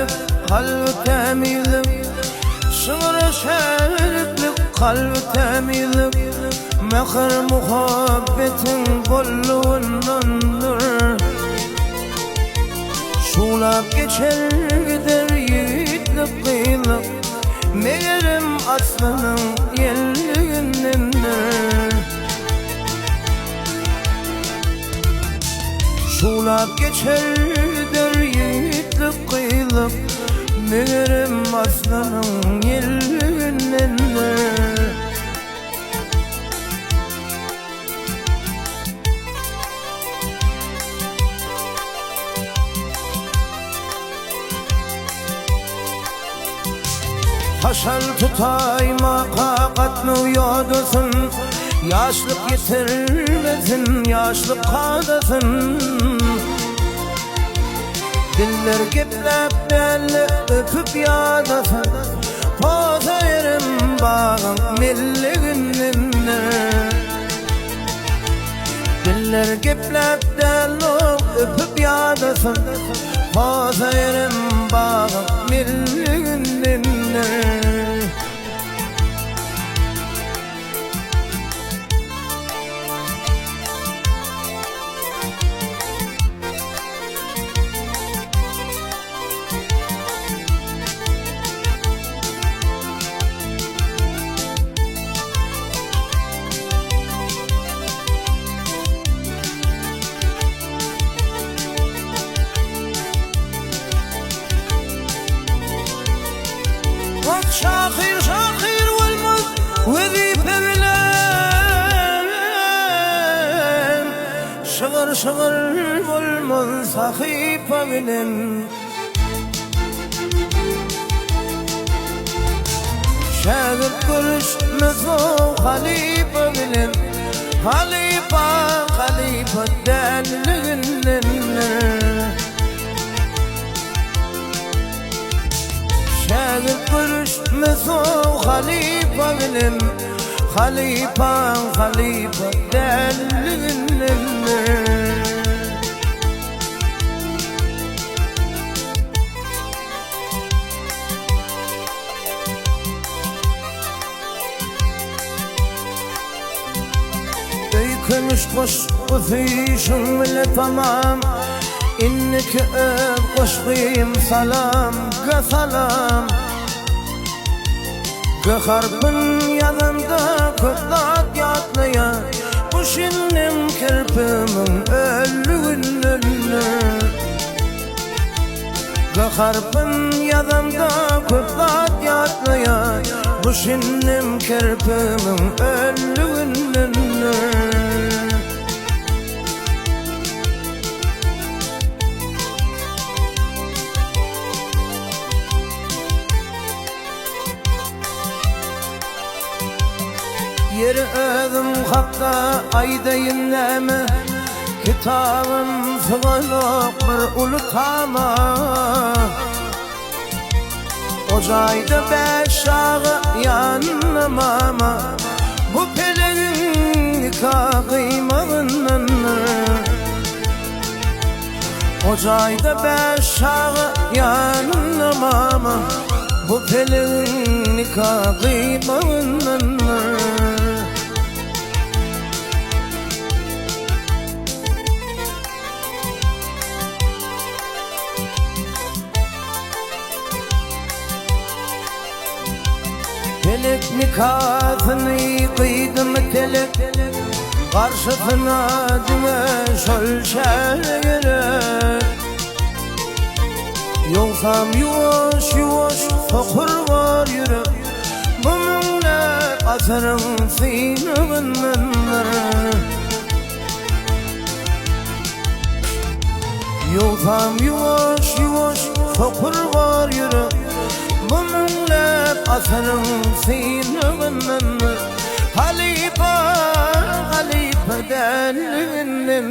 şeriflik kalbi temizlik, şığır şeriflik kalbi temizlik, mehir muhabbetin bolluğundandır. Şulap geçer gider yiğitlik kıyılık, meğerim aslanın yerliğindendir. Şulap geçer gider yiğitlik kıyılık, meğerim aslanın yerliğindendir. Haşal tutayma kakatını yodursun, yaşlık yitirmesin, yaşlık kadasın. Diller geplep belli öpüp yadasın, poza yerim bağım milliğindendir. Diller geplep belli öpüp yadasın, poza yerim bağım milliğindendir. شاخير شاخير والمز وذيبه بلان، شغر شغر والمز صخيفه بلن. شاغل كرش مزو خليفه بلن، خليفه خليفه دلن. شاغل كرش مزو خليفة بلن، خليفة خليفة دلن. بيكنش خوش وفيشن ولا تمام، إنك أبقش قيم سلام سلام. Gıharbın yanımda kutlat yatlaya, bu şinnim kirpimin ölüğün önüne. Gıharbın yanımda kutlat yatlaya, bu şinnim kirpimin ölüğün önüne. Yer özüm hakta aydayın nemi, kitabım sığılık bir ulutama. Ocayda beş ağı yanmama, bu pelerin nikah kıymağındandır. Ocayda beş ağı yanmama, bu pelerin nikah kıymağındandır. Telek nikahını kıydım telek, karşısına düme şölşer gerek. Yoksam yuvaş yuvaş sokur var yürek, bununla asırın sinirlenir. Yoksam yuvaş yuvaş sokur var yürek, bununla asırın sinirlenir. Halife halife delinin.